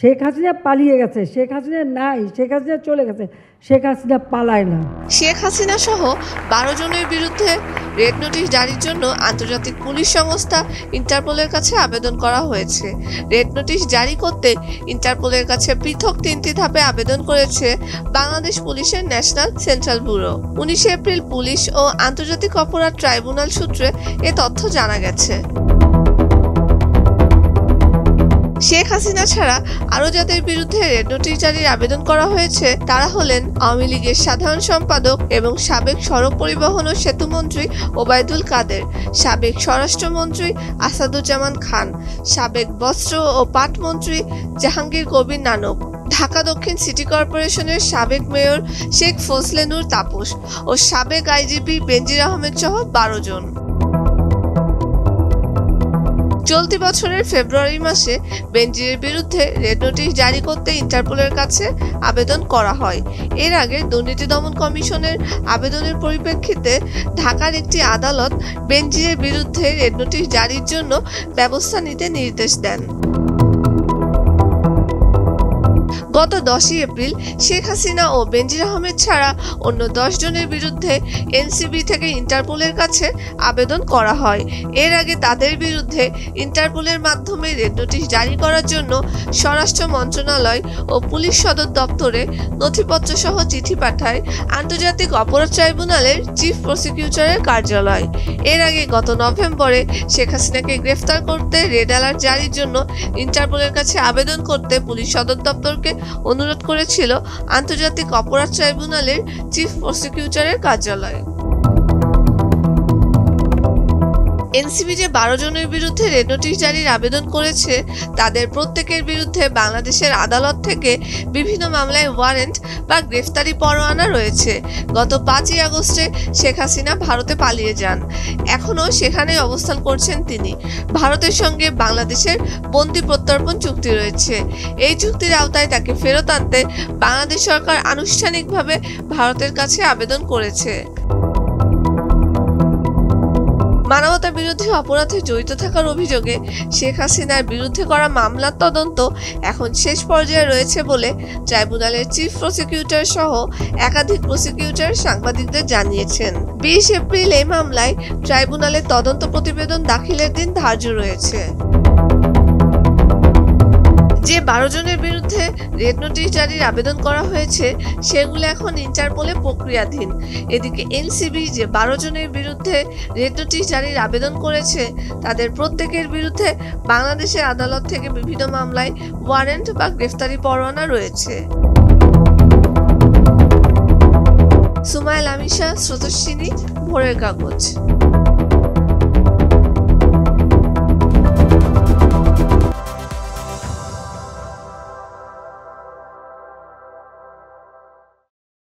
শেখ হাসিনা পালিয়ে গেছে, শেখ হাসিনা নাই, শেখ হাসিনা চলে গেছে, শেখ হাসিনা পালায় না। শেখ হাসিনা সহ 12 জনের বিরুদ্ধে রেড নোটিশ জারির জন্য আন্তর্জাতিক পুলিশ সংস্থা ইন্টারপোলের কাছে আবেদন করা হয়েছে। রেড নোটিশ জারি করতে ইন্টারপোলের কাছে পৃথক 3টি ধাপে আবেদন করেছে বাংলাদেশ পুলিশের ন্যাশনাল সেন্ট্রাল ব্যুরো। 19 এপ্রিল পুলিশ ও আন্তর্জাতিক অপরাধ ট্রাইব্যুনাল সূত্রে এ তথ্য জানা গেছে। শেখ হাসিনা ছাড়া আরও যাদের বিরুদ্ধে রেড নোটিশ জারির আবেদন করা হয়েছে তারা হলেন আওয়ামী লীগের সাধারণ সম্পাদক এবং সাবেক সড়ক পরিবহন ও সেতুমন্ত্রী ওবায়দুল কাদের, সাবেক স্বরাষ্ট্রমন্ত্রী আসাদুজ্জামান খান, সাবেক বস্ত্র ও পাট মন্ত্রী জাহাঙ্গীর কবির নানক, ঢাকা দক্ষিণ সিটি কর্পোরেশনের সাবেক মেয়র শেখ ফজলে নূর তাপস ও সাবেক আইজিপি বেনজির আহমেদ সহ 12 জন। চলতি বছরের ফেব্রুয়ারি মাসে বেনজিরের বিরুদ্ধে রেড নোটিশ জারি করতে ইন্টারপোলের কাছে আবেদন করা হয়। এর আগে দুর্নীতি দমন কমিশনের আবেদনের পরিপ্রেক্ষিতে ঢাকার একটি আদালত বেনজিরের বিরুদ্ধে রেড নোটিশ জারির জন্য ব্যবস্থা নিতে নির্দেশ দেন। গত 10 এপ্রিল শেখ হাসিনা ও বেনজির আহমেদ ছাড়া অন্য 10 জনের বিরুদ্ধে এনসিবি থেকে ইন্টারপোলের কাছে আবেদন করা হয়। এর আগে তাদের বিরুদ্ধে ইন্টারপোলের মাধ্যমে রেড নোটিশ জারি করার জন্য স্বরাষ্ট্র মন্ত্রণালয় ও পুলিশ সদর দপ্তরে নথিপত্র সহ চিঠি পাঠায় আন্তর্জাতিক অপরাধ ট্রাইব্যুনালের চিফ প্রসিকিউটরের কার্যালয়। এর আগে গত নভেম্বরে শেখ হাসিনাকে গ্রেফতার করতে রেড অ্যালার্ট জারির জন্য ইন্টারপোলের কাছে আবেদন করতে পুলিশ সদর দপ্তরকে অনুরোধ করেছিল আন্তর্জাতিক অপরাধ ট্রাইব্যুনালের চিফ প্রসিকিউটরের কার্যালয়। এনসিবি যে 12 জনের বিরুদ্ধে রেড নোটিশ জারির আবেদন করেছে তাদের প্রত্যেকের বিরুদ্ধে বাংলাদেশের আদালত থেকে বিভিন্ন মামলায় ওয়ারেন্ট বা গ্রেফতারি পরোয়ানা রয়েছে। গত 5ই আগস্টে শেখ হাসিনা ভারতে পালিয়ে যান। এখনও সেখানেই অবস্থান করছেন তিনি। ভারতের সঙ্গে বাংলাদেশের বন্দি প্রত্যর্পণ চুক্তি রয়েছে। এই চুক্তির আওতায় তাকে ফেরত আনতে বাংলাদেশ সরকার আনুষ্ঠানিকভাবে ভারতের কাছে আবেদন করেছে। মানবতা বিরোধী অপরাধে জড়িত থাকার অভিযোগে শেখ হাসিনার বিরুদ্ধে করা মামলার তদন্ত এখন শেষ পর্যায়ে রয়েছে বলে ট্রাইব্যুনালের চিফ প্রসিকিউটর সহ একাধিক প্রসিকিউটর সাংবাদিকদের জানিয়েছেন। 20 এপ্রিল এই মামলায় ট্রাইব্যুনালের তদন্ত প্রতিবেদন দাখিলের দিন ধার্য রয়েছে। যে 12 জনের বিরুদ্ধে রেড নোটিশ জারির আবেদন করা হয়েছে সেগুলো এখন ইন্টারপোলে প্রক্রিয়াধীন। এদিকে এনসিবি যে 12 জনের বিরুদ্ধে রেড নোটিশ জারির আবেদন করেছে তাদের প্রত্যেকের বিরুদ্ধে বাংলাদেশের আদালত থেকে বিভিন্ন মামলায় ওয়ারেন্ট বা গ্রেফতারি পরোয়ানা রয়েছে। সুমাইল আমিশা, স্রোতস্বিনী, ভোরের কাগজ।